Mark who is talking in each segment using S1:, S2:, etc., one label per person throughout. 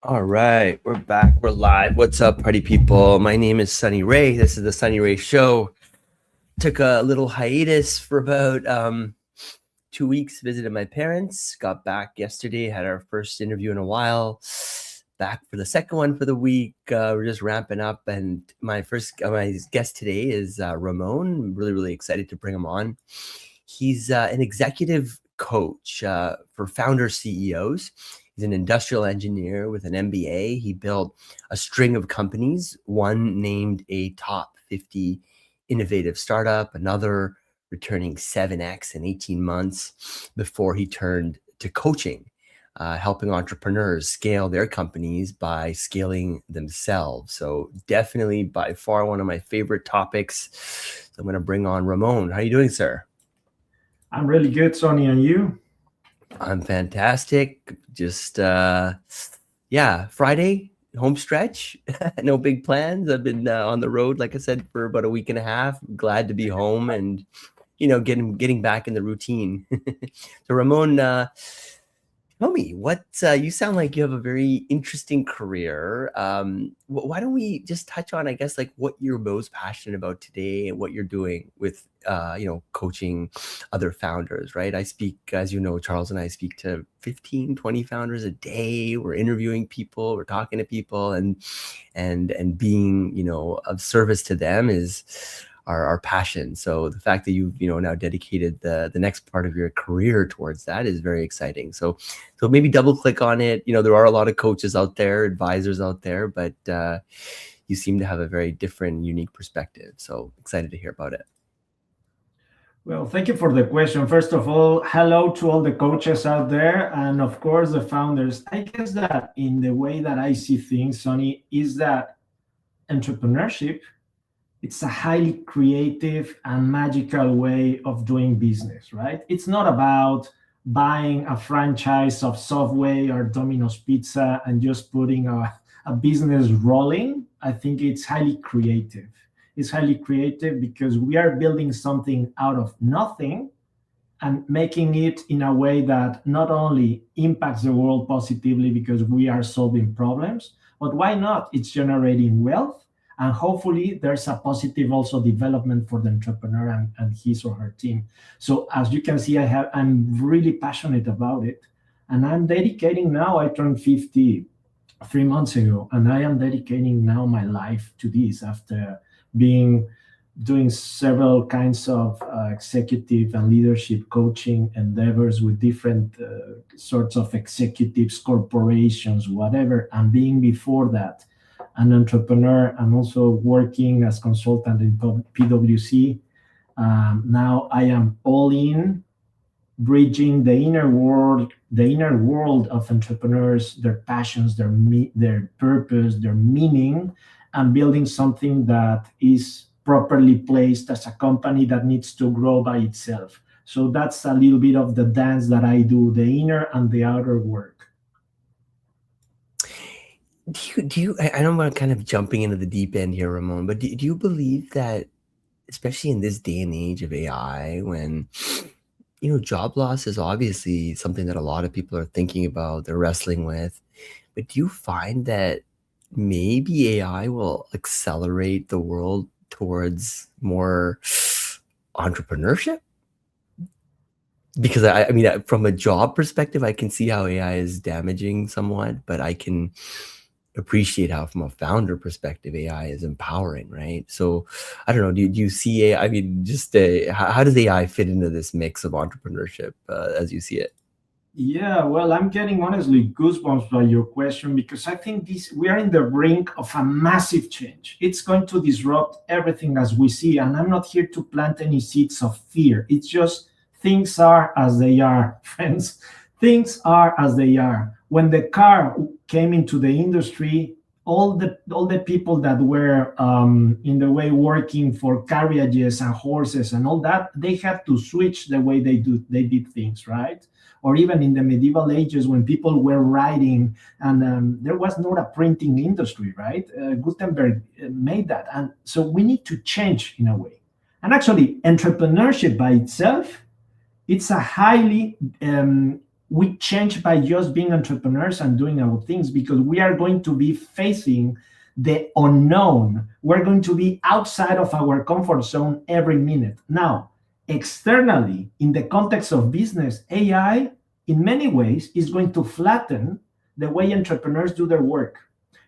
S1: All right, we're back. We're live. What's up, party people? My name is Sunny Ray. This is the Sunny Ray Show. Took a little hiatus for about 2 weeks. Visited my parents. Got back yesterday. Had our first interview in a while. Back for the second one for the week. We're just ramping up, and my guest today is Ramon. I'm really excited to bring him on. He's an executive coach for founder CEOs. He's an industrial engineer with an MBA. He built a string of companies, one named a top 50 innovative startup, another returning 7x in 18 months before he turned to coaching, helping entrepreneurs scale their companies by scaling themselves. So definitely by far one of my favorite topics. So I'm going to bring on Ramon. How are you doing, sir?
S2: I'm really good, Sonny, and you?
S1: I'm fantastic. Just Friday home stretch. No big plans. I've been on the road, like I said, for about a week and a half. Glad to be home and getting back in the routine. So Ramon, tell me what you sound like you have a very interesting career. Why don't we just touch on, I guess, like what you're most passionate about today and what you're doing with coaching other founders, right? I speak, as you know, Charles and I speak to 15, 20 founders a day. We're interviewing people, we're talking to people, and being, of service to them is our passion. So the fact that you've now dedicated the next part of your career towards that is very exciting. So maybe double click on it. There are a lot of coaches out there, advisors out there, but you seem to have a very different, unique perspective. So excited to hear about it.
S2: Well, thank you for the question. First of all, hello to all the coaches out there, and of course, the founders. I guess that in the way that I see things, Sonny, is that entrepreneurship, it's a highly creative and magical way of doing business, right? It's not about buying a franchise of Subway or Domino's Pizza and just putting a business rolling. I think it's highly creative. It's highly creative because we are building something out of nothing and making it in a way that not only impacts the world positively because we are solving problems, but why not? It's generating wealth, and hopefully there's a positive also development for the entrepreneur and his or her team. So as you can see, I'm really passionate about it, and I'm dedicating now. I turned 50 3 months ago, and I am dedicating now my life to this after being doing several kinds of executive and leadership coaching endeavors with different sorts of executives, corporations, whatever, and being before that an entrepreneur and also working as consultant in PwC. Now I am all in bridging the inner world of entrepreneurs, their passions, their purpose, their meaning, and building something that is properly placed as a company that needs to grow by itself. So that's a little bit of the dance that I do, the inner and the outer work.
S1: I know I'm kind of jumping into the deep end here, Ramon, but do you believe that, especially in this day and age of AI, when job loss is obviously something that a lot of people are thinking about, they're wrestling with, but do you find that maybe AI will accelerate the world towards more entrepreneurship? Because I mean, from a job perspective, I can see how AI is damaging somewhat, but I can appreciate how, from a founder perspective, AI is empowering, right? So I don't know, do you see AI? I mean, just how does AI fit into this mix of entrepreneurship as you see it?
S2: Yeah, well, I'm getting honestly goosebumps by your question because I think we are in the brink of a massive change. It's going to disrupt everything as we see, and I'm not here to plant any seeds of fear. It's just things are as they are, friends. Things are as they are. When the car came into the industry, all the people that were in the way working for carriages and horses and all that, they had to switch the way they did things, right? Or even in the medieval ages when people were writing and there was not a printing industry, right? Gutenberg made that, and so we need to change in a way. And actually, entrepreneurship by itself, it's a highly we change by just being entrepreneurs and doing our things, because we are going to be facing the unknown. We're going to be outside of our comfort zone every minute. Now, externally, in the context of business, AI, in many ways, is going to flatten the way entrepreneurs do their work,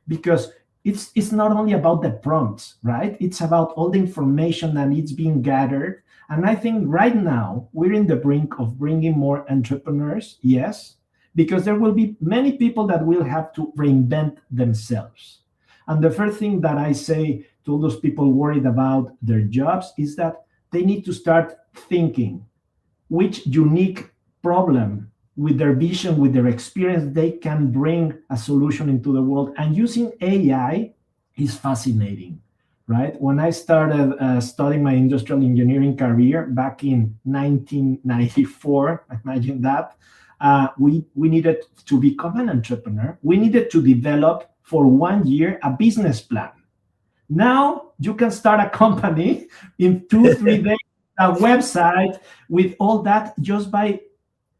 S2: because it's not only about the prompts, right? It's about all the information that needs being gathered. And I think right now we're in the brink of bringing more entrepreneurs, yes, because there will be many people that will have to reinvent themselves. And the first thing that I say to all those people worried about their jobs is that they need to start thinking which unique problem, with their vision, with their experience, they can bring a solution into the world. And using AI is fascinating, right? When I started studying my industrial engineering career back in 1994, imagine that, we needed to become an entrepreneur. We needed to develop for 1 year a business plan. Now you can start a company in 2-3 days, a website with all that, just by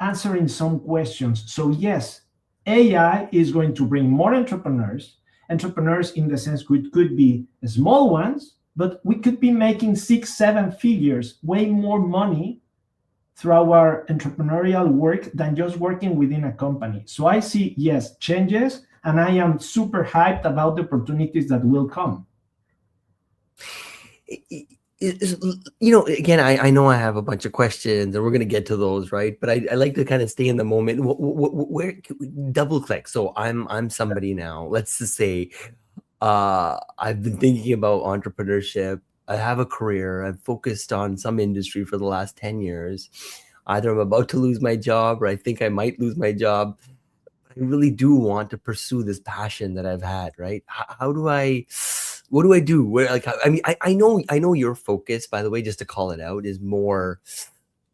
S2: answering some questions. So yes, AI is going to bring more entrepreneurs. Entrepreneurs in the sense could be small ones, but we could be making 6-7 figures, way more money through our entrepreneurial work than just working within a company. So I see, yes, changes, and I am super hyped about the opportunities that will come.
S1: Again, I know I have a bunch of questions and we're going to get to those, right? But I like to kind of stay in the moment. Where double click? So I'm somebody now. Let's just say I've been thinking about entrepreneurship. I have a career. I've focused on some industry for the last 10 years. Either I'm about to lose my job or I think I might lose my job. I really do want to pursue this passion that I've had, right? What do I do? I know your focus, by the way, just to call it out, is more,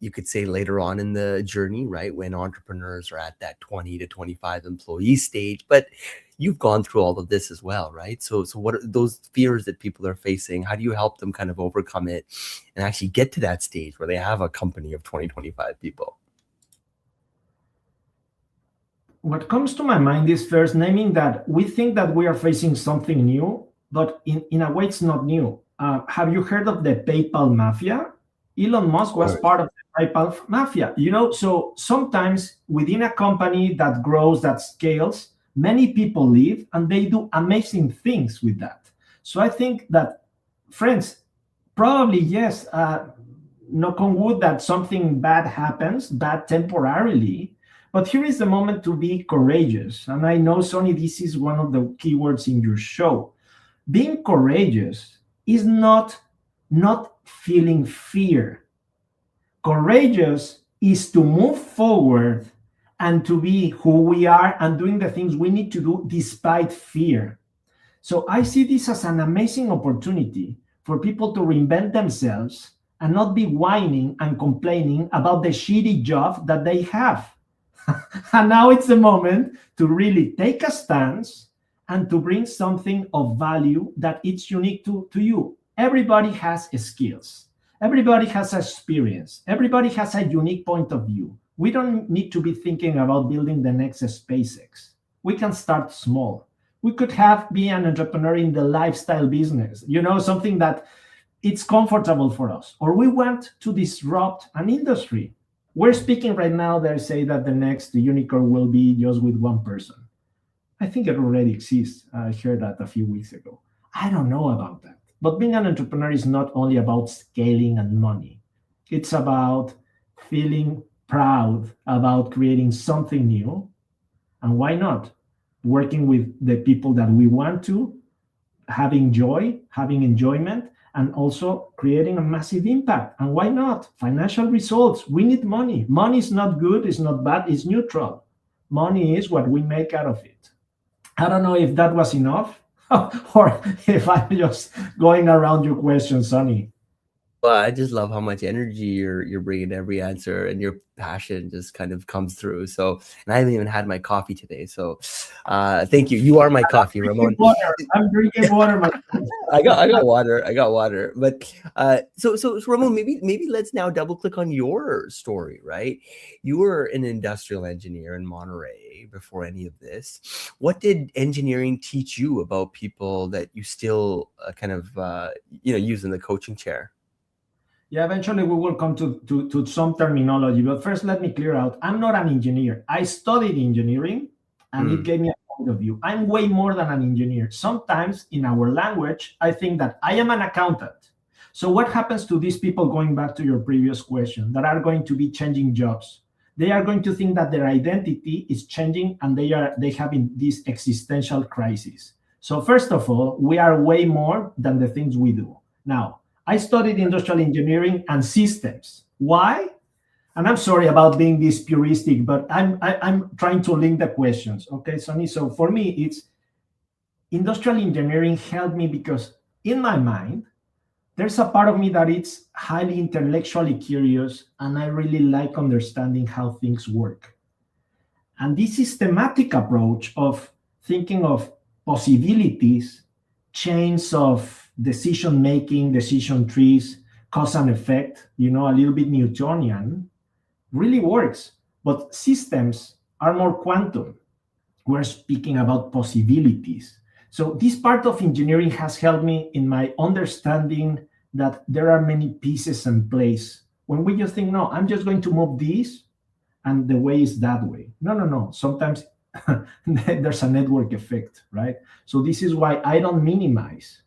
S1: you could say, later on in the journey, right? When entrepreneurs are at that 20 to 25 employee stage, but you've gone through all of this as well, right? So what are those fears that people are facing? How do you help them kind of overcome it and actually get to that stage where they have a company of 20, 25 people?
S2: What comes to my mind is first naming that we think that we are facing something new, but in a way it's not new. Have you heard of the PayPal mafia? Elon Musk was part of the PayPal mafia, so sometimes within a company that grows, that scales, many people leave and they do amazing things with that. So I think that, friends, probably yes, knock on wood, that something bad happens, bad temporarily. But here is the moment to be courageous. And I know, Sonny, this is one of the keywords in your show. Being courageous is not feeling fear. Courageous is to move forward and to be who we are and doing the things we need to do despite fear. So I see this as an amazing opportunity for people to reinvent themselves and not be whining and complaining about the shitty job that they have. And now it's the moment to really take a stance and to bring something of value that it's unique to you. Everybody has skills. Everybody has experience. Everybody has a unique point of view. We don't need to be thinking about building the next SpaceX. We can start small. We could be an entrepreneur in the lifestyle business, something that it's comfortable for us. Or we want to disrupt an industry. We're speaking right now, they say that the next unicorn will be just with one person. I think it already exists. I heard that a few weeks ago. I don't know about that. But being an entrepreneur is not only about scaling and money. It's about feeling proud about creating something new. And why not? Working with the people that we want to, having joy, having enjoyment, and also creating a massive impact. And why not? Financial results. We need money. Money is not good, it's not bad, it's neutral. Money is what we make out of it. I don't know if that was enough or if I'm just going around your question, Sonny.
S1: Well, I just love how much energy you're bringing to every answer, and your passion just kind of comes through. So, and I haven't even had my coffee today. So, thank you. You are my coffee,
S2: Drinking
S1: Ramon.
S2: water. I'm drinking water.
S1: I got water. I got water. But so Ramon, maybe let's now double click on your story, right? You were an industrial engineer in Monterey before any of this. What did engineering teach you about people that you still kind of use in the coaching chair?
S2: Yeah, eventually we will come to some terminology. But first, let me clear out. I'm not an engineer. I studied engineering, and it gave me a point of view. I'm way more than an engineer. Sometimes in our language, I think that I am an accountant. So what happens to these people, going back to your previous question, that are going to be changing jobs? They are going to think that their identity is changing, and they having this existential crisis. So first of all, we are way more than the things we do. Now, I studied industrial engineering and systems. Why? And I'm sorry about being this puristic, but I'm trying to link the questions. Okay, Sonny. So for me, it's industrial engineering helped me because in my mind, there's a part of me that it's highly intellectually curious, and I really like understanding how things work. And this systematic approach of thinking of possibilities, chains of decision making, decision trees, cause and effect, a little bit Newtonian, really works. But systems are more quantum. We're speaking about possibilities. So this part of engineering has helped me in my understanding that there are many pieces in place. When we just think, no, I'm just going to move this, and the way is that way. No. Sometimes there's a network effect, right? So this is why I don't minimize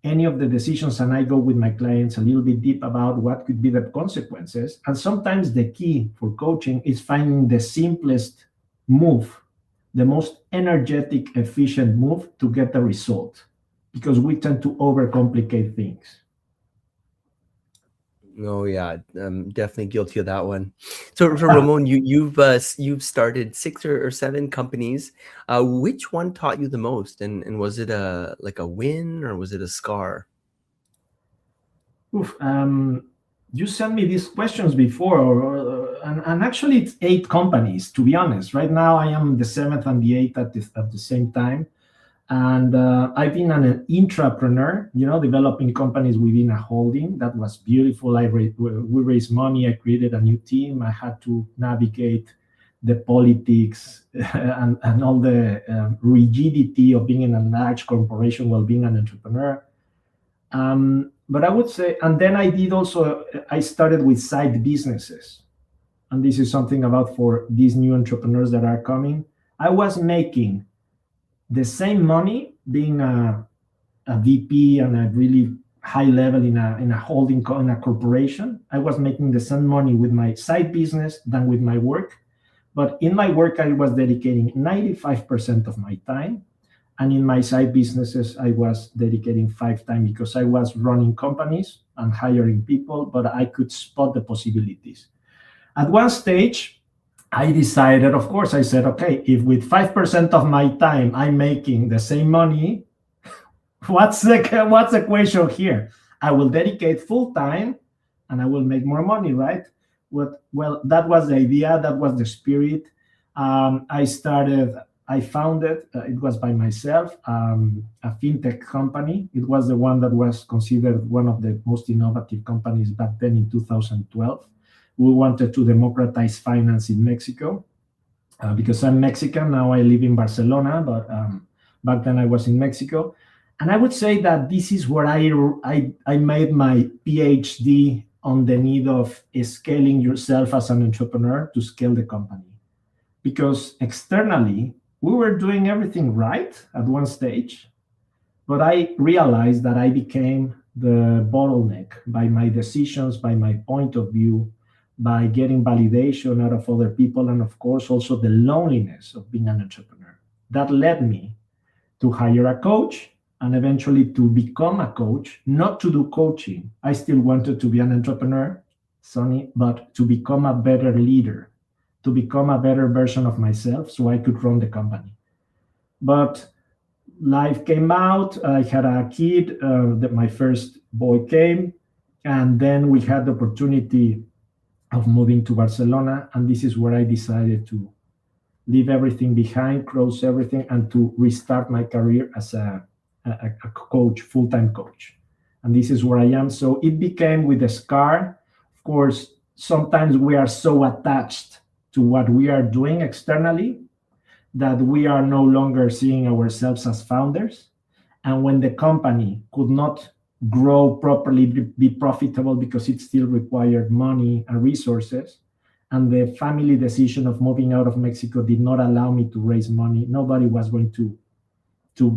S2: any of the decisions, and I go with my clients a little bit deep about what could be the consequences. And sometimes the key for coaching is finding the simplest move, the most energetic, efficient move to get the result, because we tend to overcomplicate things.
S1: Oh yeah, I'm definitely guilty of that one. So Ramon, you've started 6 or 7 companies. Which one taught you the most, and was it a win, or was it a scar?
S2: Oof, you sent me these questions before, and actually it's 8 companies, to be honest. Right now I am the 7th and the 8th at the same time. And I've been an intrapreneur, developing companies within a holding. That was beautiful. We raised money. I created a new team. I had to navigate the politics and all the rigidity of being in a large corporation while being an entrepreneur. But I would say, and then I started with side businesses. And this is something about for these new entrepreneurs that are coming. I was making the same money being a VP and a really high level in a holding in a corporation. I was making the same money with my side business than with my work. But in my work, I was dedicating 95% of my time. And in my side businesses, I was dedicating 5 time, because I was running companies and hiring people, but I could spot the possibilities. At one stage, I decided, of course, I said, okay, if with 5% of my time I'm making the same money, what's the equation here? I will dedicate full time and I will make more money, right? Well, that was the idea, that was the spirit. I founded, it was by myself, a fintech company. It was the one that was considered one of the most innovative companies back then in 2012. We wanted to democratize finance in Mexico, because I'm Mexican. Now I live in Barcelona, but back then I was in Mexico. And I would say that this is where I made my PhD on the need of scaling yourself as an entrepreneur to scale the company. Because externally, we were doing everything right at one stage, but I realized that I became the bottleneck by my decisions, by my point of view, by getting validation out of other people, and of course also the loneliness of being an entrepreneur. That led me to hire a coach and eventually to become a coach, not to do coaching. I still wanted to be an entrepreneur, Sonny, but to become a better leader, to become a better version of myself so I could run the company. But life came out. I had a kid, my first boy came. And then we had the opportunity of moving to Barcelona, and this is where I decided to leave everything behind, close everything, and to restart my career as a coach, full-time coach. And this is where I am. So it became with a scar. Of course, sometimes we are so attached to what we are doing externally that we are no longer seeing ourselves as founders. And when the company could not grow properly, be profitable because it still required money and resources, and the family decision of moving out of Mexico did not allow me to raise money. Nobody was going to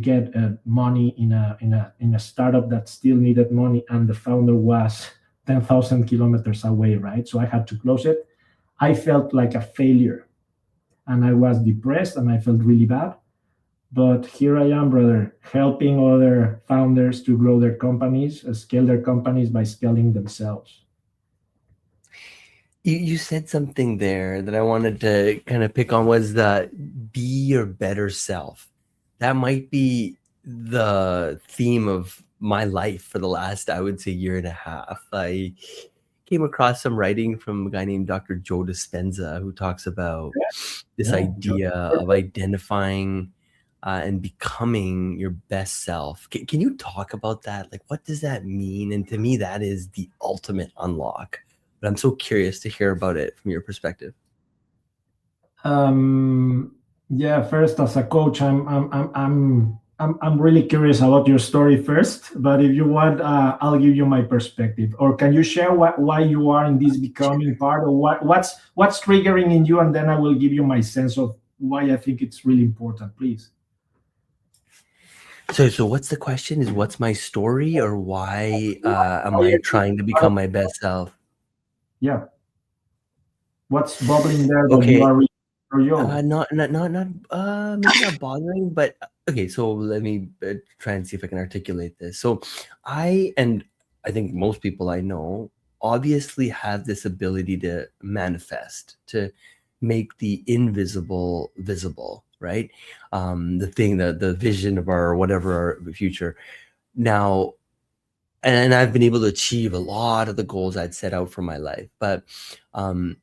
S2: get money in a startup that still needed money, and the founder was 10,000 kilometers away, right? So I had to close it. I felt like a failure, and I was depressed, and I felt really bad. But here I am, brother, helping other founders to grow their companies, scale their companies by scaling themselves.
S1: You said something there that I wanted to kind of pick on, was the be your better self. That might be the theme of my life for the last, I would say, year and a half. I came across some writing from a guy named Dr. Joe Dispenza, who talks about this
S2: Yeah,
S1: idea of identifying and becoming your best self. Can you talk about that? Like, what does that mean? And to me, that is the ultimate unlock. But I'm so curious to hear about it from your perspective.
S2: yeah. First, as a coach, I'm really curious about your story first. But if you want, I'll give you my perspective. Or can you share why you are in this becoming part, or what's triggering in you, and then I will give you my sense of why I think it's really important. Please.
S1: So what's the question? Is what's my story, or why am I trying to become my best self?
S2: Yeah. What's bubbling there that you
S1: Okay.
S2: are reading for you?
S1: Maybe not bothering, but okay. So let me try and see if I can articulate this. So and I think most people I know obviously have this ability to manifest, to make the invisible visible, right? The thing, the vision of our whatever our future. Now, and I've been able to achieve a lot of the goals I'd set out for my life, um,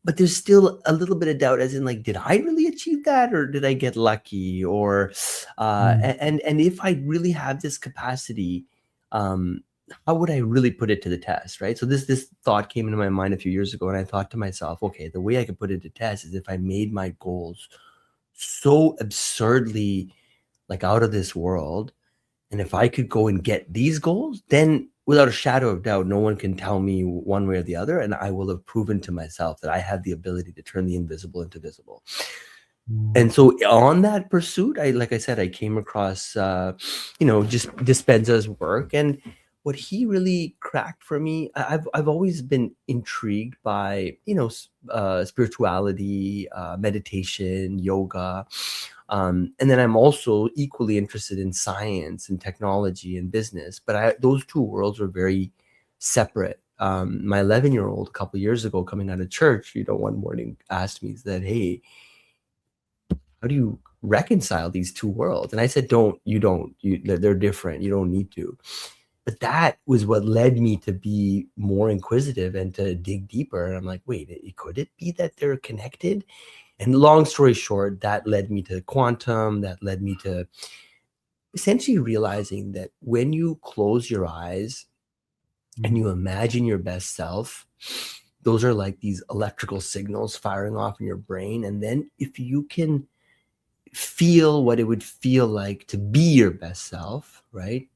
S1: but there's still a little bit of doubt, as in, like, did I really achieve that, or did I get lucky? Or
S2: Mm.
S1: and if I really have this capacity, um how would I really put it to the test, right? So this thought came into my mind a few years ago, and I thought to myself, okay, the way I could put it to test is if I made my goals so absurdly, like, out of this world, and if I could go and get these goals, then without a shadow of doubt, no one can tell me one way or the other. And I will have proven to myself that I have the ability to turn the invisible into visible. And so on that pursuit, like I said, I came across, just Dispenza's work. And what he really cracked for me, I've always been intrigued by, spirituality, meditation, yoga. And then I'm also equally interested in science and technology and business. But those two worlds were very separate. My 11-year-old, a couple of years ago, coming out of church, one morning asked me, that, hey, how do you reconcile these two worlds? And I said, they're different. You don't need to. But that was what led me to be more inquisitive and to dig deeper. And I'm like, wait, could it be that they're connected? And long story short, that led me to quantum. That led me to essentially realizing that when you close your eyes and you imagine your best self, those are like these electrical signals firing off in your brain. And then if you can feel what it would feel like to be your best self, right?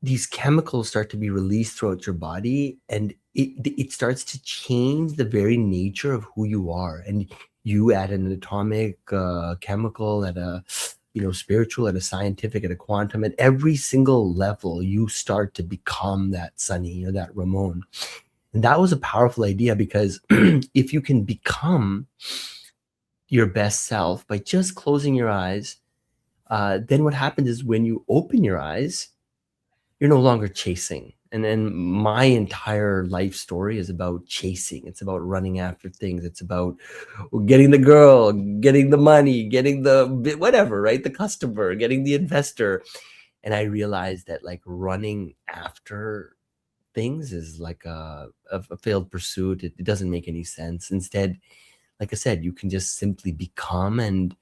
S1: These chemicals start to be released throughout your body, and it starts to change the very nature of who you are. And you, at an atomic, chemical, at a spiritual, at a scientific, at a quantum, at every single level, you start to become that Sunny or that Ramon. And that was a powerful idea, because if you can become your best self by just closing your eyes, then what happens is when you open your eyes, you're no longer chasing. And then my entire life story is about chasing. It's about running after things. It's about getting the girl, getting the money, getting the whatever, right? The customer, getting the investor. And I realized that like running after things is like a failed pursuit. It doesn't make any sense. Instead, like I said, you can just simply become and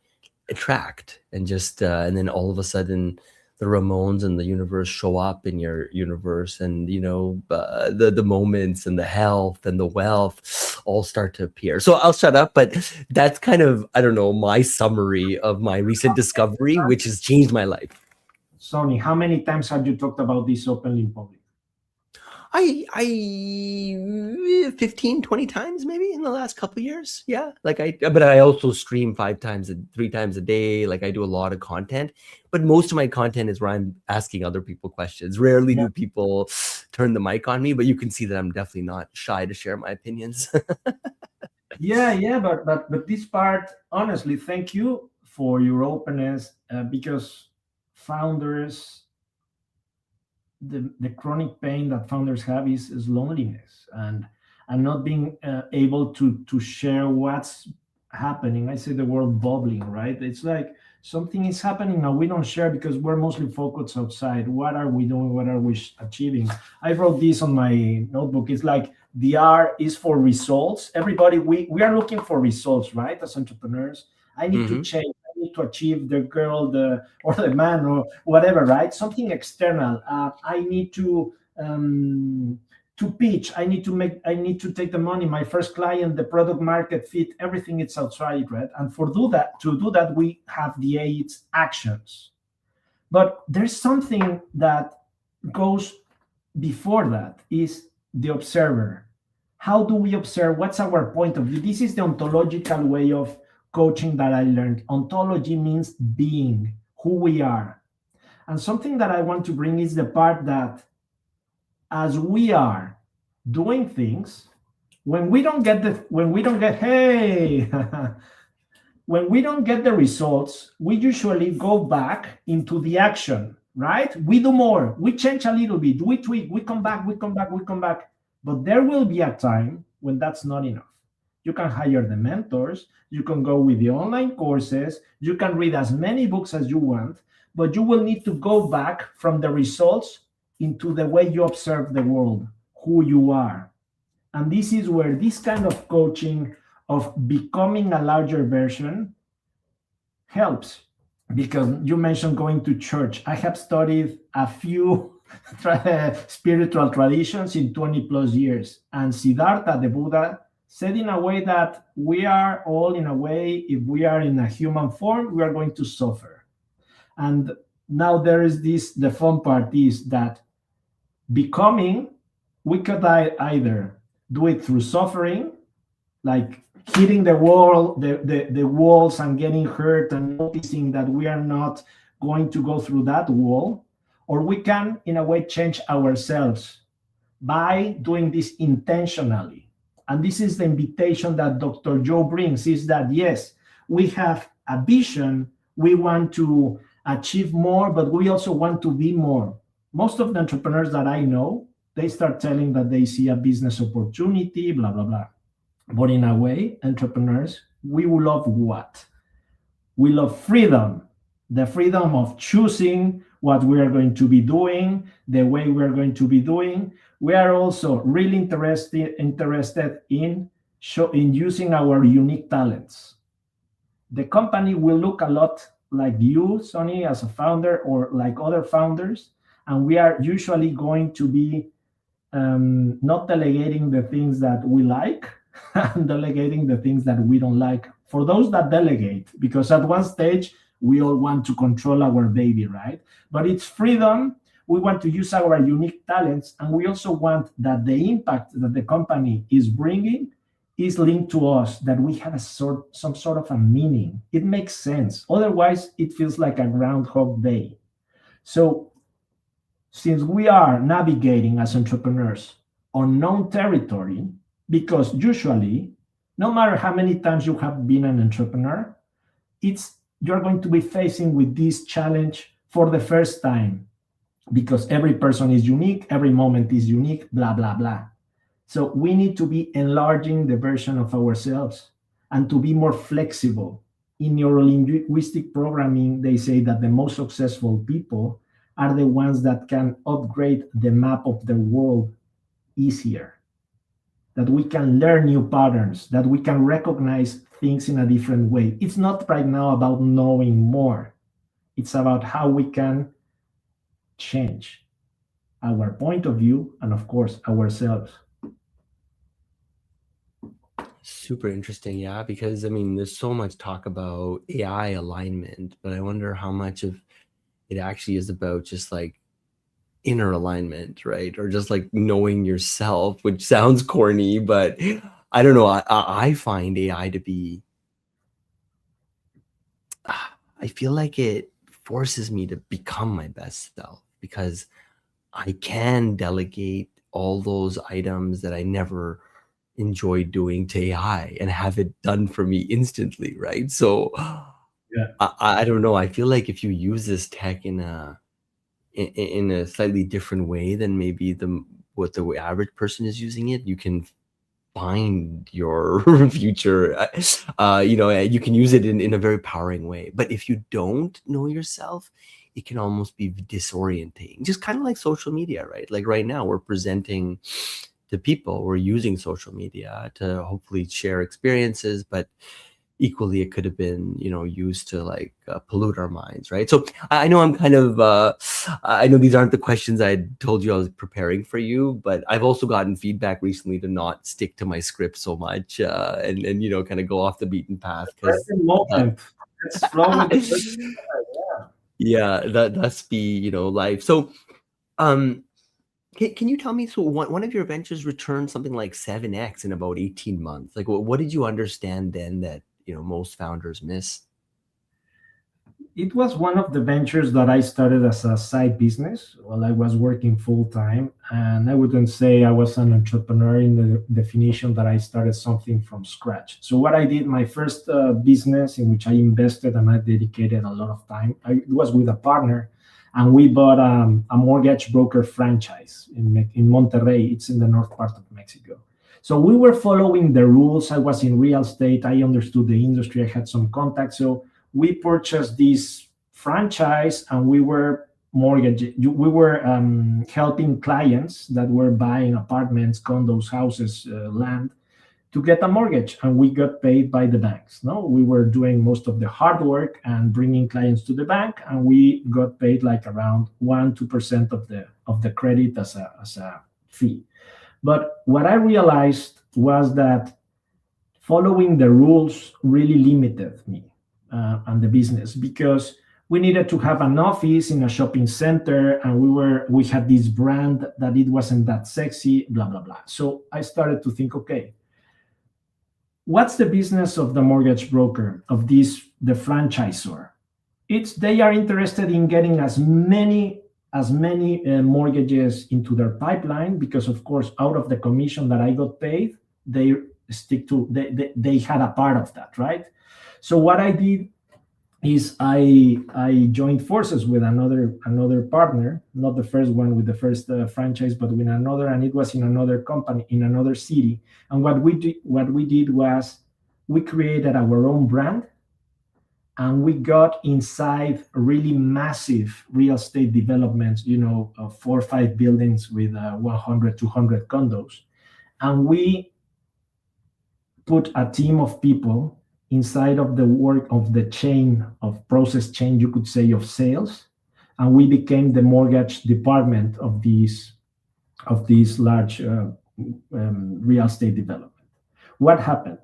S1: attract, and just and then all of a sudden the Ramones and the universe show up in your universe, and the moments and the health and the wealth all start to appear. So I'll shut up, but that's kind of, I don't know, my summary of my recent discovery, which has changed my life.
S2: Sonny, how many times have you talked about this openly in public?
S1: I 15, 20 times maybe in the last couple of years. Yeah. But I also stream 3 times a day. Like I do a lot of content, but most of my content is where I'm asking other people questions. Rarely do people turn the mic on me, but you can see that I'm definitely not shy to share my opinions.
S2: But this part, honestly, thank you for your openness, because founders, the chronic pain that founders have is loneliness, and not being able to share what's happening. I say the word bubbling, right? It's like something is happening and we don't share because we're mostly focused outside. What are we doing? What are we achieving? I wrote this on my notebook. It's like the R is for results. Everybody, we are looking for results, right? As entrepreneurs, I need to change, to achieve the girl, or the man, or whatever, right? Something external. I need to pitch. I need to take the money. My first client, the product market fit, everything is outside, right? And to do that, we have the 8 actions. But there's something that goes before that, is the observer. How do we observe? What's our point of view? This is the ontological way of coaching that I learned. Ontology means being, who we are. And something that I want to bring is the part that as we are doing things, when we don't get the results, we usually go back into the action, right? We do more, we change a little bit, we tweak, we come back. But there will be a time when that's not enough. You can hire the mentors, you can go with the online courses, you can read as many books as you want, but you will need to go back from the results into the way you observe the world, who you are. And this is where this kind of coaching of becoming a larger version helps. Because you mentioned going to church. I have studied a few spiritual traditions in 20 plus years. And Siddhartha, the Buddha, said in a way that we are all, in a way, if we are in a human form, we are going to suffer. And now there is the fun part is that becoming, we could either do it through suffering, like hitting the walls and getting hurt and noticing that we are not going to go through that wall, or we can, in a way, change ourselves by doing this intentionally. And this is the invitation that Dr. Joe brings, is that, yes, we have a vision, we want to achieve more, but we also want to be more. Most of the entrepreneurs that I know, they start telling that they see a business opportunity, blah, blah, blah. But in a way, entrepreneurs, we will love what? We love freedom, the freedom of choosing what we are going to be doing, the way we are going to be doing. We are also really interested in using our unique talents. The company will look a lot like you, Sonny, as a founder, or like other founders, and we are usually going to be not delegating the things that we like and delegating the things that we don't like. For those that delegate, because at one stage we all want to control our baby, right? But it's freedom. We want to use our unique talents, and we also want that the impact that the company is bringing is linked to us, that we have some sort of a meaning. It makes sense. Otherwise, it feels like a Groundhog Day. So since we are navigating as entrepreneurs unknown territory, because usually, no matter how many times you have been an entrepreneur, you're going to be facing with this challenge for the first time, because every person is unique, every moment is unique, blah, blah, blah. So we need to be enlarging the version of ourselves and to be more flexible. In neurolinguistic programming, they say that the most successful people are the ones that can upgrade the map of the world easier, that we can learn new patterns, that we can recognize things in a different way. It's not right now about knowing more. It's about how we can change our point of view and, of course, ourselves.
S1: Super interesting, yeah, because I mean, there's so much talk about AI alignment, but I wonder how much of it actually is about just like inner alignment, right? Or just like knowing yourself, which sounds corny, but I don't know. I find AI to be, I feel like it forces me to become my best self because I can delegate all those items that I never enjoy doing to AI and have it done for me instantly, right? So
S2: Yeah.
S1: I don't know. I feel like if you use this tech in a slightly different way than maybe what the average person is using it, you can find your future. You can use it in a very powering way. But if you don't know yourself, it can almost be disorienting. Just kind of like social media, right? Like right now, we're presenting to people, we're using social media to hopefully share experiences, but equally it could have been used to like pollute our minds, right? So I know I'm kind of I know these aren't the questions I told you I was preparing for you, but I've also gotten feedback recently to not stick to my script so much, and kind of go off the beaten path because
S2: Present moment. Let's flow with the present moment.
S1: yeah, that must be life. So um can you tell me, so one of your ventures returned something like 7x in about 18 months? Like what did you understand then that most founders miss?
S2: It was one of the ventures that I started as a side business while I was working full time. And I wouldn't say I was an entrepreneur in the definition that I started something from scratch. So, what I did, my first business in which I invested and I dedicated a lot of time, it was with a partner. And we bought a mortgage broker franchise in Monterrey. It's in the north part of Mexico. So we were following the rules. I was in real estate. I understood the industry. I had some contacts. So we purchased this franchise and we were helping clients that were buying apartments, condos, houses, land to get a mortgage, and we got paid by the banks. No, we were doing most of the hard work and bringing clients to the bank, and we got paid like around 1-2% of the credit as a fee. But what I realized was that following the rules really limited me and the business, because we needed to have an office in a shopping center, and we had this brand that it wasn't that sexy, blah blah blah. So I started to think, okay, what's the business of the mortgage broker, of the franchisor? It's they are interested in getting as many mortgages into their pipeline, because of course out of the commission that I got paid, they they had a part of that, right? So what I did is I joined forces with another partner, not the first one with the first franchise, but with another, and it was in another company in another city. And what we did was we created our own brand, and we got inside really massive real estate developments, 4 or 5 buildings with 100, 200 condos, and we put a team of people inside of the work of the chain of process chain, you could say, of sales, and we became the mortgage department of these large real estate development. What happened?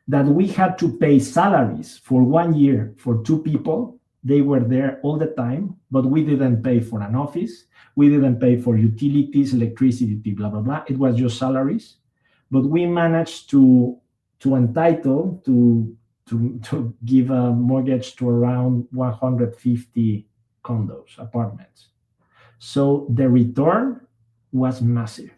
S2: That we had to pay salaries for 1 year for 2 people. They were there all the time, but we didn't pay for an office. We didn't pay for utilities, electricity, blah blah blah. It was just salaries, but we managed to entitle to give a mortgage to around 150 condos, apartments. So the return was massive.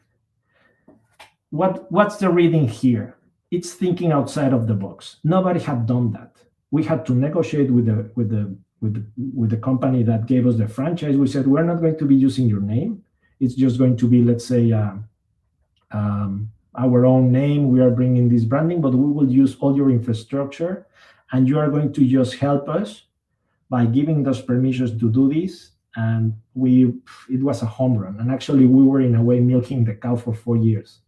S2: What's the reading here? It's thinking outside of the box. Nobody had done that. We had to negotiate with the company that gave us the franchise. We said, we're not going to be using your name. It's just going to be, let's say, our own name. We are bringing this branding, but we will use all your infrastructure, and you are going to just help us by giving those permissions to do this, and it was a home run. And actually, we were in a way milking the cow for 4 years,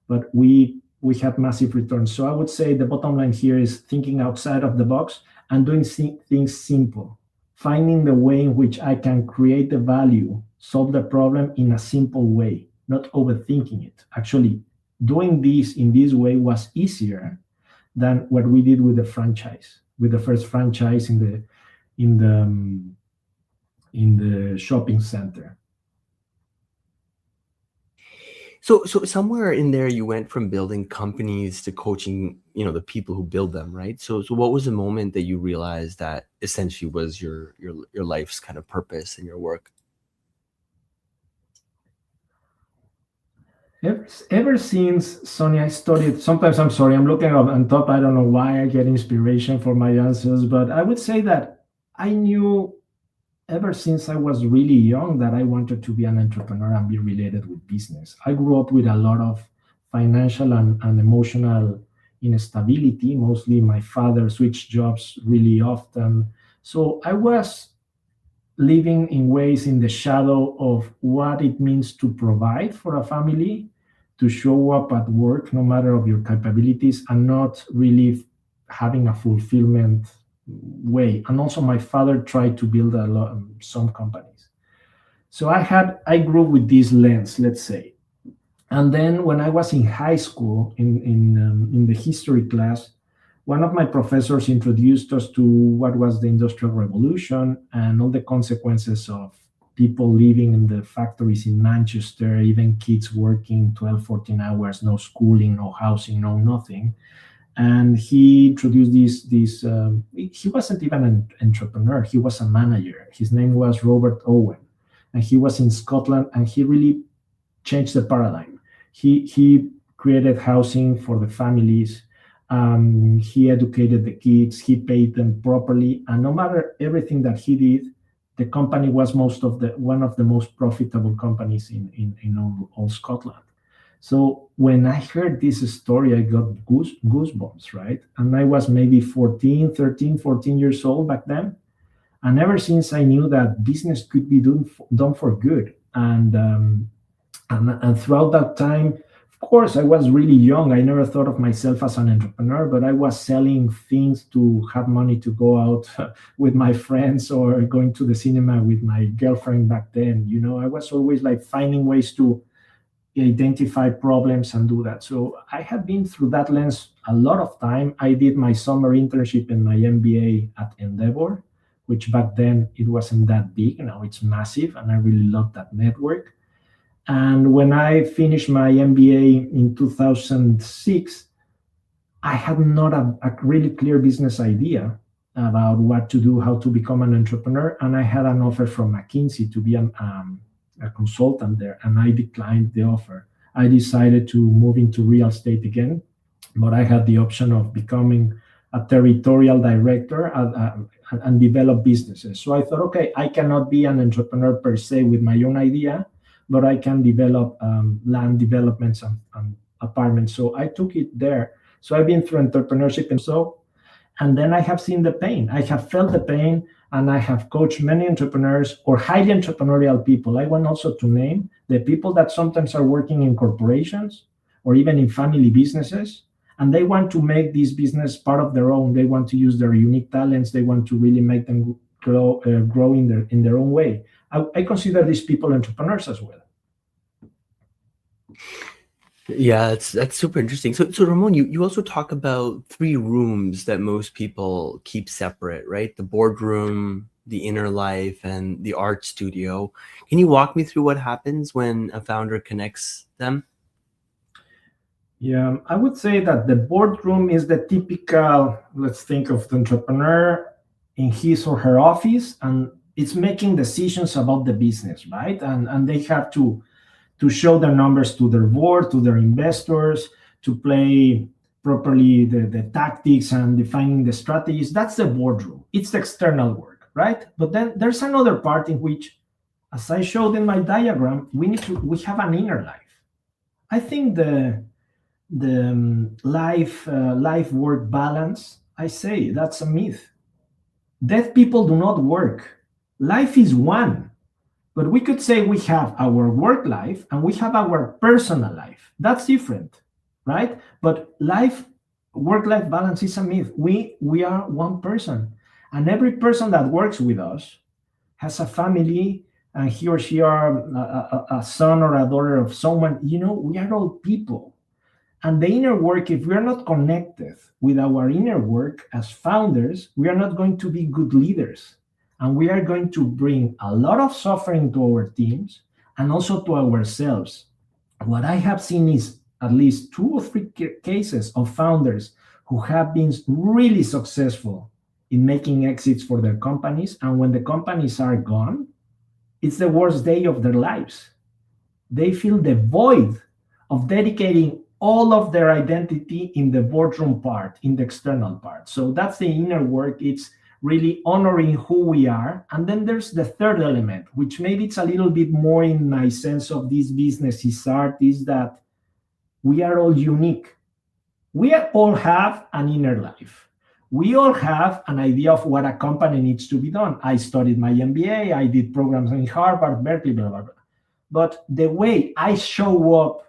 S2: but we had massive returns. So I would say the bottom line here is thinking outside of the box and doing things simple, finding the way in which I can create the value, solve the problem in a simple way, not overthinking it. Actually, doing this in this way was easier than what we did with the franchise, with the first franchise in the in the shopping center.
S1: So somewhere in there, you went from building companies to coaching, the people who build them, right? So what was the moment that you realized that essentially was your life's kind of purpose in your work?
S2: Ever since, Sonny, I studied. Sometimes I'm sorry, I'm looking up on top. I don't know why I get inspiration for my answers, but I would say that I knew ever since I was really young that I wanted to be an entrepreneur and be related with business. I grew up with a lot of financial and emotional instability. Mostly my father switched jobs really often. So I was living in ways in the shadow of what it means to provide for a family, to show up at work no matter of your capabilities, and not really having a fulfillment way. And also my father tried to build some companies. So I grew with this lens, let's say. And then when I was in high school in the history class, one of my professors introduced us to what was the Industrial Revolution and all the consequences of people living in the factories in Manchester, even kids working 12, 14 hours, no schooling, no housing, no nothing. And he introduced he wasn't even an entrepreneur, he was a manager. His name was Robert Owen, and he was in Scotland, and he really changed the paradigm. He created housing for the families. He educated the kids, he paid them properly, and no matter everything that he did, the company was one of the most profitable companies in all Scotland. So when I heard this story, I got goosebumps, right? And I was maybe 14 years old back then. And ever since, I knew that business could be done for good. And throughout that time, of course, I was really young. I never thought of myself as an entrepreneur, but I was selling things to have money to go out with my friends or going to the cinema with my girlfriend back then. I was always like finding ways to identify problems and do that. So I have been through that lens a lot of time. I did my summer internship in my MBA at Endeavor, which back then it wasn't that big. Now it's massive, and I really love that network. And when I finished my MBA in 2006, I had not a really clear business idea about what to do, how to become an entrepreneur. And I had an offer from McKinsey to be a consultant there, and I declined the offer. I decided to move into real estate again, but I had the option of becoming a territorial director and develop businesses. So I thought, okay, I cannot be an entrepreneur per se with my own idea, but I can develop land developments and apartments. So I took it there. So I've been through entrepreneurship and then I have seen the pain. I have felt the pain, and I have coached many entrepreneurs or highly entrepreneurial people. I want also to name the people that sometimes are working in corporations or even in family businesses, and they want to make this business part of their own. They want to use their unique talents. They want to really make them grow in their own way. I consider these people entrepreneurs as well.
S1: Yeah, that's super interesting. So Ramon, you also talk about 3 rooms that most people keep separate, right? The boardroom, the inner life, and the art studio. Can you walk me through what happens when a founder connects them?
S2: Yeah, I would say that the boardroom is the typical, let's think of the entrepreneur in his or her office, and it's making decisions about the business, right? And they have to show their numbers to their board, to their investors, to play properly the tactics and defining the strategies. That's the boardroom. It's the external work, right? But then there's another part in which, as I showed in my diagram, we have an inner life. I think the life work balance, I say that's a myth. Dead people do not work. Life is one. But we could say we have our work life and we have our personal life. That's different, right? But work-life balance is a myth. We are one person, and every person that works with us has a family, and he or she are a son or a daughter of someone. We are all people. And the inner work, if we are not connected with our inner work as founders, we are not going to be good leaders. And we are going to bring a lot of suffering to our teams and also to ourselves. What I have seen is at least 2 or 3 cases of founders who have been really successful in making exits for their companies. And when the companies are gone, it's the worst day of their lives. They feel the void of dedicating all of their identity in the boardroom part, in the external part. So that's the inner work. It's really honoring who we are. And then there's the third element, which maybe it's a little bit more in my sense of this business is art, is that we are all unique. We all have an inner life. We all have an idea of what a company needs to be done. I studied my MBA, I did programs in Harvard, Berkeley, blah, blah, blah. But the way I show up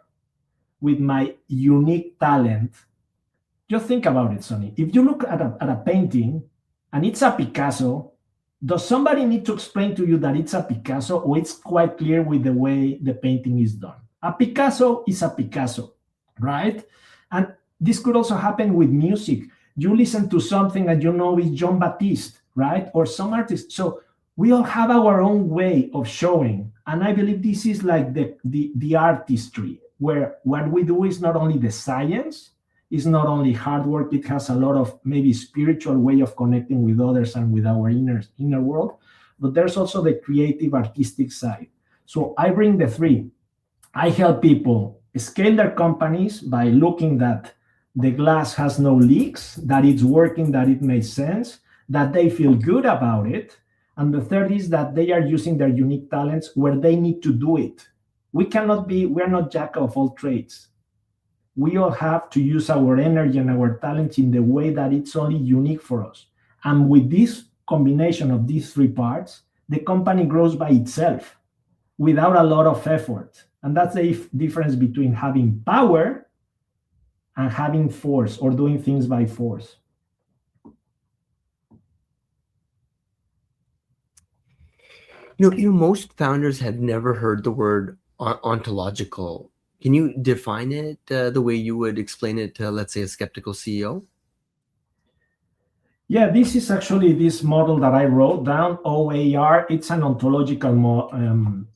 S2: with my unique talent, just think about it, Sonny. If you look at a painting and it's a Picasso, does somebody need to explain to you that it's a Picasso, or it's quite clear with the way the painting is done? A Picasso is a Picasso, right? And this could also happen with music. You listen to something and you know it's John Baptiste, right? Or some artist. So we all have our own way of showing. And I believe this is like the artistry, where what we do is not only the science, it's not only hard work, it has a lot of maybe spiritual way of connecting with others and with our inner world, but there's also the creative artistic side. So I bring the three. I help people scale their companies by looking that the glass has no leaks, that it's working, that it makes sense, that they feel good about it. And the third is that they are using their unique talents where they need to do it. We're not jack of all trades. We all have to use our energy and our talents in the way that it's only unique for us. And with this combination of these three parts, the company grows by itself without a lot of effort. And that's the difference between having power and having force, or doing things by force.
S1: Most founders have never heard the word ontological. Can you define it the way you would explain it to, let's say, a skeptical CEO?
S2: Yeah, this is actually this model that I wrote down, OAR. It's an ontological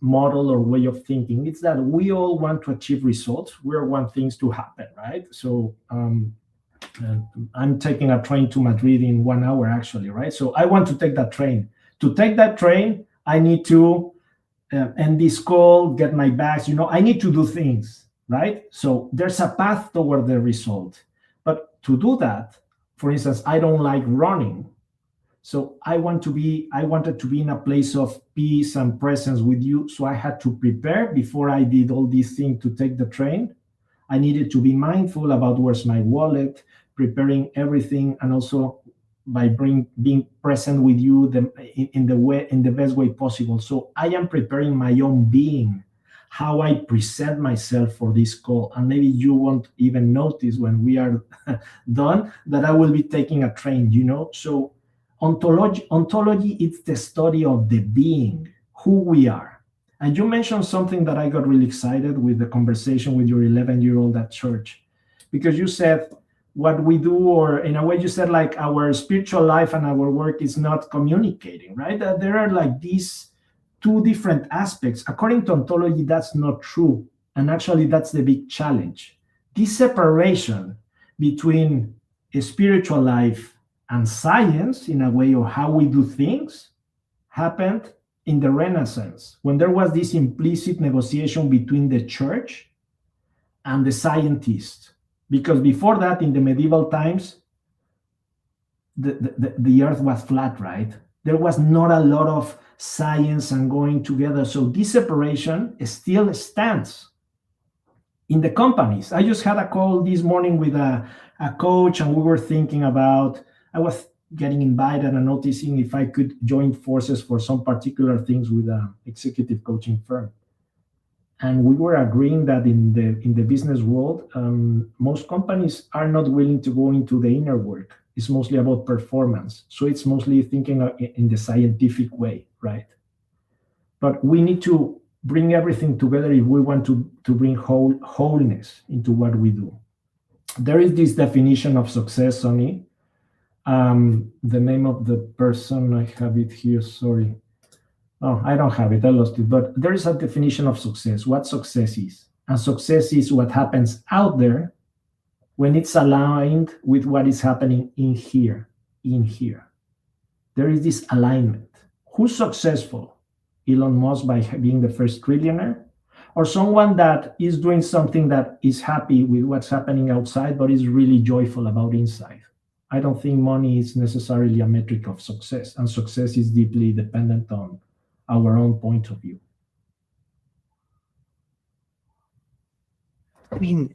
S2: model or way of thinking. It's that we all want to achieve results. We all want things to happen, right? So I'm taking a train to Madrid in 1 hour, actually, right? So I want to take that train. To take that train, I need to end this call, get my bags, I need to do things, right? So there's a path toward the result. But to do that, for instance, I don't like running. So I wanted to be in a place of peace and presence with you. So I had to prepare before I did all these things to take the train. I needed to be mindful about where's my wallet, preparing everything, and also by being present with you in the best way possible. So I am preparing my own being, how I present myself for this call. And maybe you won't even notice when we are done that I will be taking a train, So ontology, it's the study of the being, who we are. And you mentioned something that I got really excited with the conversation with your 11-year-old at church, because you said what we do, or in a way you said like our spiritual life and our work is not communicating, right? That there are like these two different aspects. According to ontology, that's not true. And actually, that's the big challenge. This separation between a spiritual life and science, in a way, or how we do things, happened in the Renaissance, when there was this implicit negotiation between the church and the scientists. Because before that, in the medieval times, the earth was flat, right? There was not a lot of science and going together. So this separation still stands in the companies. I just had a call this morning with a coach, and we were thinking about, I was getting invited and noticing if I could join forces for some particular things with an executive coaching firm. And we were agreeing that in the business world, most companies are not willing to go into the inner work. It's mostly about performance. So it's mostly thinking in the scientific way, right? But we need to bring everything together if we want to bring wholeness into what we do. There is this definition of success, Sonny. The name of the person, I have it here, sorry. Oh, I don't have it, I lost it. But there is a definition of success, what success is. And success is what happens out there when it's aligned with what is happening in here, in here. There is this alignment. Who's successful? Elon Musk by being the first trillionaire? Or someone that is doing something that is happy with what's happening outside, but is really joyful about inside? I don't think money is necessarily a metric of success, and success is deeply dependent on our own point of view.
S1: I mean,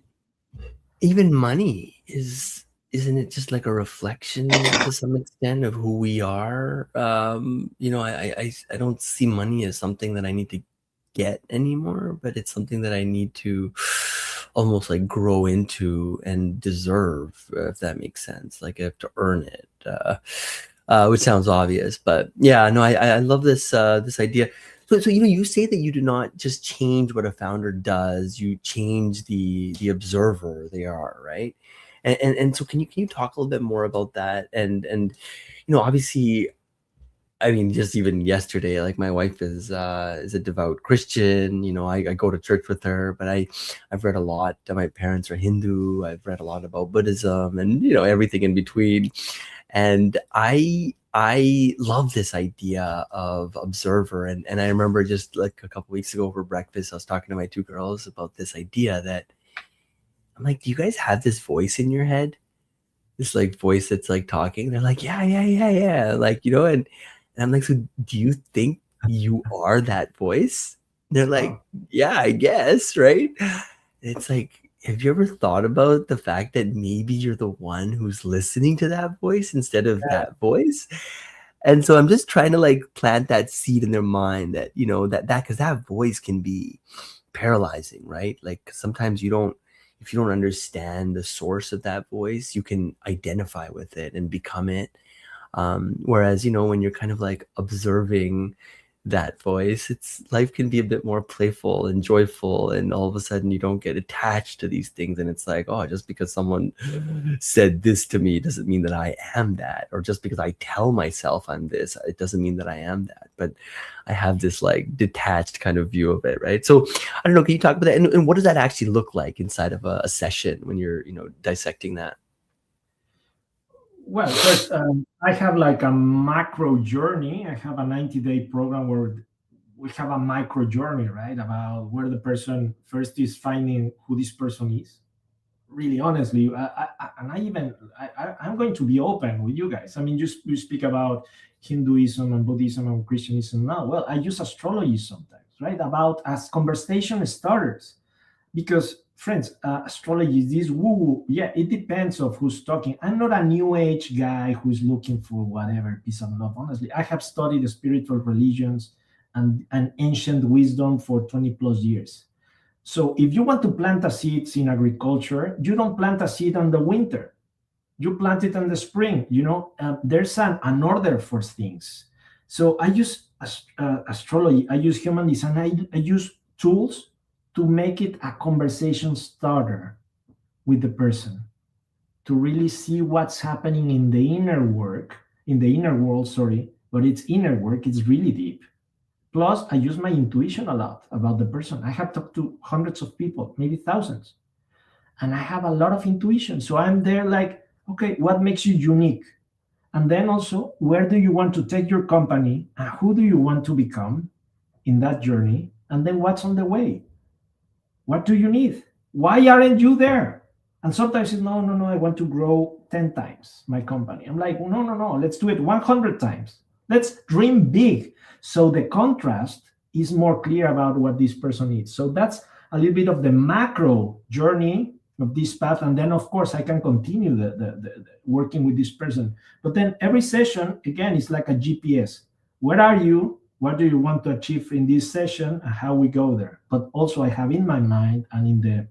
S1: even money isn't it just like a reflection to some extent of who we are? I don't see money as something that I need to get anymore, but it's something that I need to almost like grow into and deserve, if that makes sense. Like I have to earn it, which sounds obvious, but yeah, no, I love this idea. So you say that you do not just change what a founder does, you change the observer they are, right? And so can you talk a little bit more about that? And obviously, I mean, just even yesterday, like my wife is a devout Christian. I go to church with her, but I've read a lot. My parents are Hindu. I've read a lot about Buddhism and everything in between. And I love this idea of observer. And I remember just like a couple weeks ago over breakfast, I was talking to my two girls about this idea that I'm like, do you guys have this voice in your head? This like voice that's like talking. They're like, yeah. Like, and I'm like, so do you think you are that voice? They're like, yeah, I guess, right? It's like, have you ever thought about the fact that maybe you're the one who's listening to that voice instead of that voice? And so I'm just trying to like plant that seed in their mind that, because that voice can be paralyzing, right? Like sometimes if you don't understand the source of that voice, you can identify with it and become it. Whereas, when you're kind of like observing that voice, life can be a bit more playful and joyful, and all of a sudden you don't get attached to these things, and it's like, oh, just because someone said this to me doesn't mean that I am that, or just because I tell myself I'm this, it doesn't mean that I am that. But I have this like detached kind of view of it, right? So I don't know, can you talk about that, and what does that actually look like inside of a session when you're dissecting that?
S2: Well, first, I have like a macro journey. I have a 90-day program where we have a micro journey, right? About where the person first is finding who this person is. Really, honestly, I'm going to be open with you guys. I mean, you speak about Hinduism and Buddhism and Christianism now. Well, I use astrology sometimes, right? About as conversation starters, because friends, astrology is this woo. Yeah, it depends of who's talking. I'm not a new age guy who's looking for whatever peace and love. Honestly, I have studied the spiritual religions and ancient wisdom for 20 plus years. So if you want to plant a seeds in agriculture, you don't plant a seed in the winter. You plant it in the spring. There's an order for things. So I use astrology. I use human design. I use tools to make it a conversation starter with the person, to really see what's happening in the inner world, sorry, but it's inner work, it's really deep. Plus, I use my intuition a lot about the person. I have talked to hundreds of people, maybe thousands, and I have a lot of intuition. So I'm there like, okay, what makes you unique? And then also, where do you want to take your company and who do you want to become in that journey? And then what's on the way? What do you need? Why aren't you there? And sometimes it's, no, I want to grow 10 times my company. I'm like, no, let's do it 100 times. Let's dream big. So the contrast is more clear about what this person needs. So that's a little bit of the macro journey, of this path, and then of course I can continue the working with this person. But then every session again is like a GPS. Where are you? What do you want to achieve in this session, and how we go there? But also I have in my mind and in the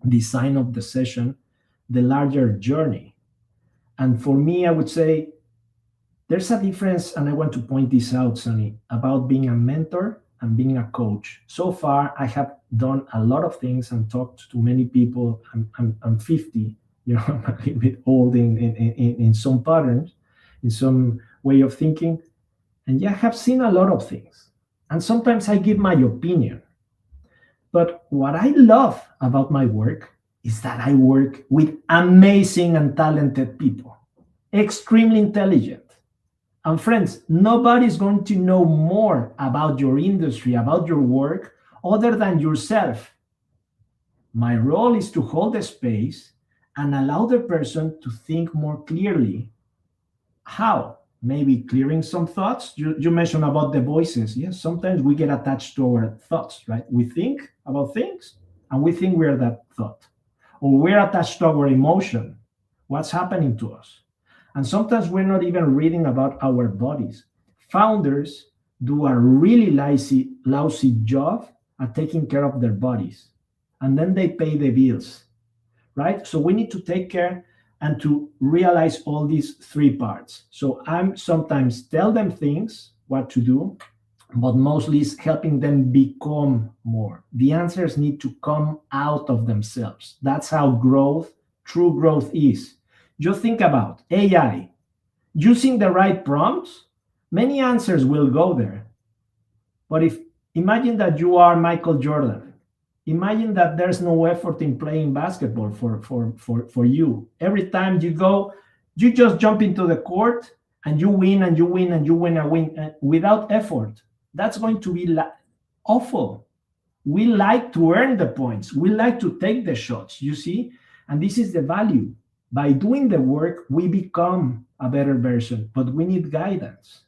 S2: design of the session the larger journey. And for me, I would say there's a difference, and I want to point this out, Sonny, about being a mentor and being a coach. So far, I have done a lot of things and talked to many people. I'm 50, I'm a little bit old in some patterns, in some way of thinking. And yeah, I have seen a lot of things. And sometimes I give my opinion. But what I love about my work is that I work with amazing and talented people, extremely intelligent. And friends, nobody's going to know more about your industry, about your work, other than yourself. My role is to hold the space and allow the person to think more clearly. How? Maybe clearing some thoughts. You mentioned about the voices. Yes, sometimes we get attached to our thoughts, right? We think about things and we think we're that thought. Or we're attached to our emotion. What's happening to us? And sometimes we're not even reading about our bodies. Founders do a really lousy job at taking care of their bodies. And then they pay the bills, right? So we need to take care and to realize all these three parts. So I'm sometimes tell them things, what to do, but mostly is helping them become more. The answers need to come out of themselves. That's how true growth is. Just think about AI. Using the right prompts, many answers will go there. But imagine that you are Michael Jordan. Imagine that there's no effort in playing basketball for you. Every time you go, you just jump into the court and you win and you win and you win and win without effort. That's going to be awful. We like to earn the points. We like to take the shots, you see? And this is the value. By doing the work, we become a better version, but we need guidance.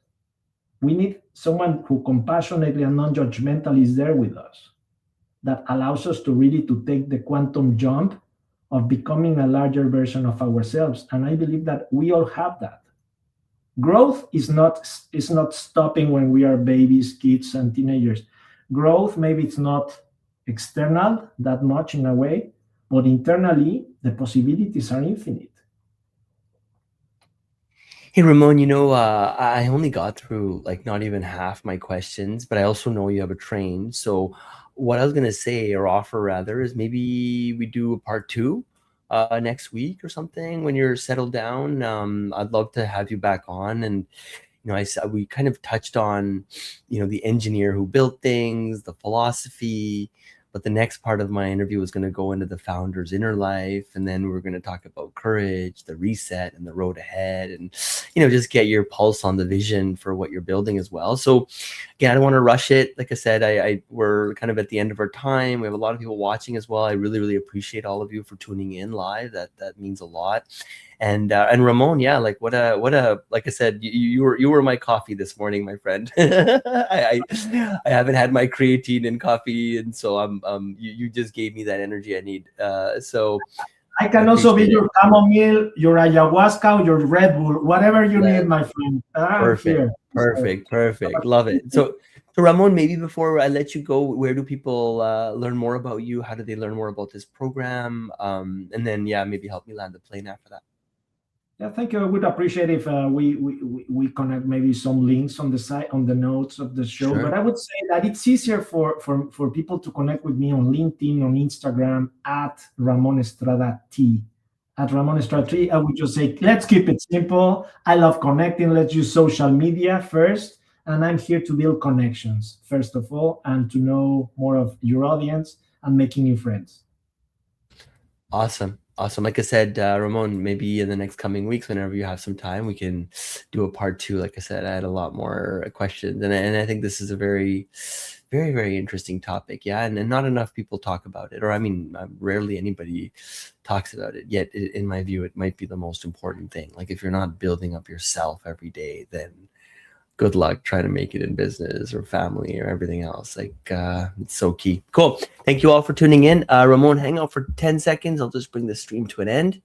S2: We need someone who compassionately and non-judgmentally is there with us, that allows us to really to take the quantum jump of becoming a larger version of ourselves. And I believe that we all have that. Growth is not stopping when we are babies, kids, and teenagers. Growth, maybe it's not external that much in a way, but internally, the possibilities are infinite.
S1: Hey, Ramon, I only got through like not even half my questions, but I also know you have a train. So what I was going to say or offer rather is maybe we do a part 2 next week or something when you're settled down. I'd love to have you back on. And, we kind of touched on, the engineer who built things, the philosophy, but the next part of my interview was going to go into the founder's inner life. And then we're going to talk about courage, the reset, and the road ahead, and, just get your pulse on the vision for what you're building as well. So again, I don't want to rush it. Like I said, we're kind of at the end of our time. We have a lot of people watching as well. I really, really appreciate all of you for tuning in live. That means a lot. And Ramon, yeah, like what a like I said, you were my coffee this morning, my friend. I haven't had my creatine and coffee, and so you just gave me that energy I need. So
S2: I can also be your chamomile, your ayahuasca, or your Red Bull, whatever you need, my friend.
S1: Perfect. Love it. So Ramon, maybe before I let you go, where do people learn more about you? How do they learn more about this program? And then maybe help me land the plane after that.
S2: Yeah, thank you. I would appreciate if we connect maybe some links on the site, on the notes of the show. Sure. But I would say that it's easier for people to connect with me on LinkedIn, on Instagram, at Ramon Estrada T. At Ramon Estrada T, I would just say, let's keep it simple. I love connecting. Let's use social media first. And I'm here to build connections, first of all, and to know more of your audience and making new friends.
S1: Awesome. Like I said, Ramon, maybe in the next coming weeks, whenever you have some time, we can do a part 2. Like I said, I had a lot more questions, and I think this is a very, very, very interesting topic. Yeah, and not enough people talk about it, or rarely anybody talks about it. Yet, in my view, it might be the most important thing. Like if you're not building up yourself every day, then good luck trying to make it in business or family or everything else. Like, it's so key. Cool. Thank you all for tuning in. Ramon, hang out for 10 seconds. I'll just bring the stream to an end.